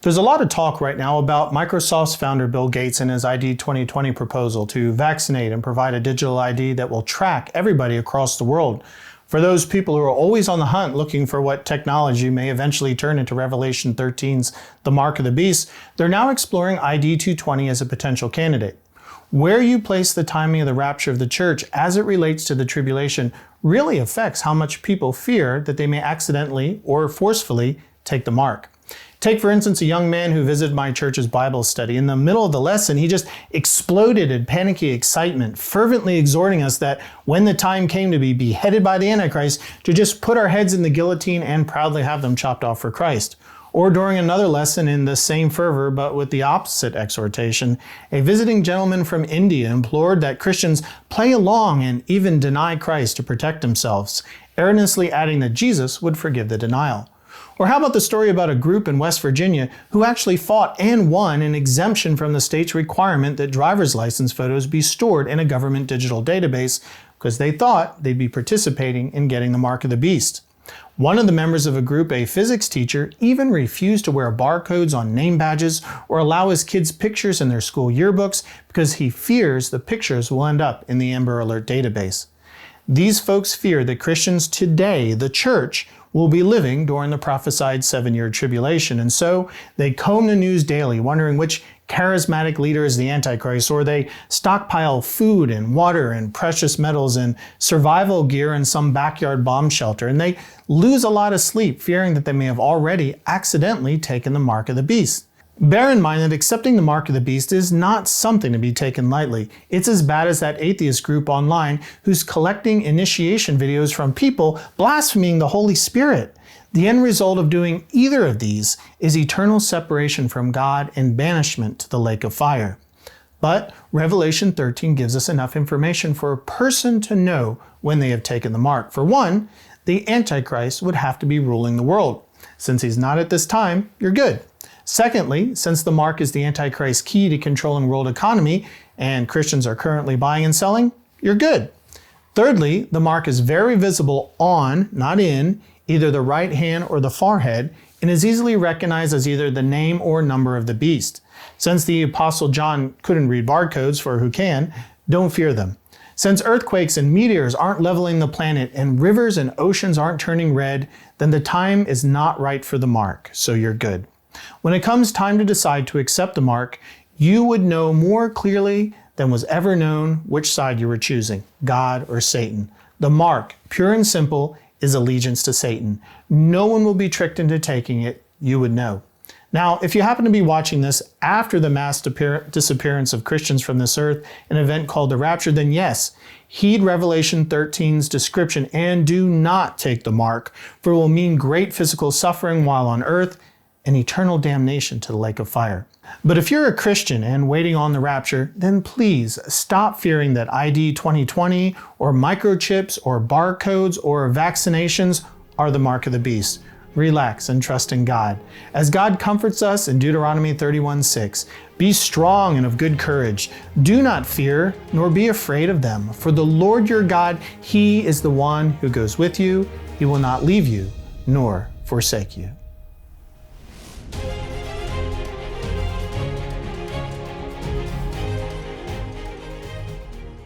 There's a lot of talk right now about Microsoft's founder Bill Gates and his ID2020 proposal to vaccinate and provide a digital ID that will track everybody across the world. For those people who are always on the hunt looking for what technology may eventually turn into Revelation 13's The Mark of the Beast, they're now exploring ID220 as a potential candidate. Where you place the timing of the rapture of the church as it relates to the tribulation really affects how much people fear that they may accidentally or forcefully take the mark. Take, for instance, a young man who visited my church's Bible study. In the middle of the lesson, he just exploded in panicky excitement, fervently exhorting us that when the time came to be beheaded by the Antichrist, to just put our heads in the guillotine and proudly have them chopped off for Christ. Or during another lesson in the same fervor, but with the opposite exhortation, a visiting gentleman from India implored that Christians play along and even deny Christ to protect themselves, earnestly adding that Jesus would forgive the denial. Or how about the story about a group in West Virginia who actually fought and won an exemption from the state's requirement that driver's license photos be stored in a government digital database because they thought they'd be participating in getting the mark of the beast. One of the members of a group, a physics teacher, even refused to wear barcodes on name badges or allow his kids' pictures in their school yearbooks because he fears the pictures will end up in the Amber Alert database. These folks fear that Christians today, the church, will be living during the prophesied 7-year tribulation, and so they comb the news daily, wondering which charismatic leader is the Antichrist, or they stockpile food and water and precious metals and survival gear in some backyard bomb shelter, and they lose a lot of sleep fearing that they may have already accidentally taken the mark of the beast. Bear in mind that accepting the mark of the beast is not something to be taken lightly. It's as bad as that atheist group online who's collecting initiation videos from people blaspheming the Holy Spirit. The end result of doing either of these is eternal separation from God and banishment to the lake of fire. But Revelation 13 gives us enough information for a person to know when they have taken the mark. For one, the Antichrist would have to be ruling the world. Since he's not at this time, you're good. Secondly, since the mark is the Antichrist's key to controlling world economy, and Christians are currently buying and selling, you're good. Thirdly, the mark is very visible on, not in, either the right hand or the forehead, and is easily recognized as either the name or number of the beast. Since the Apostle John couldn't read barcodes, for who can, don't fear them. Since earthquakes and meteors aren't leveling the planet and rivers and oceans aren't turning red, then the time is not right for the mark, so you're good. When it comes time to decide to accept the mark, you would know more clearly than was ever known which side you were choosing, God or Satan. The mark, pure and simple, is allegiance to Satan. No one will be tricked into taking it. You would know. Now, if you happen to be watching this after the mass disappearance of Christians from this earth, an event called the rapture, then yes, heed Revelation 13's description and do not take the mark, for it will mean great physical suffering while on earth and eternal damnation to the lake of fire. But if you're a Christian and waiting on the rapture, then please stop fearing that ID 2020 or microchips or barcodes or vaccinations are the mark of the beast. Relax and trust in God. As God comforts us in Deuteronomy 31:6, be strong and of good courage. Do not fear, nor be afraid of them. For the Lord your God, He is the one who goes with you. He will not leave you, nor forsake you.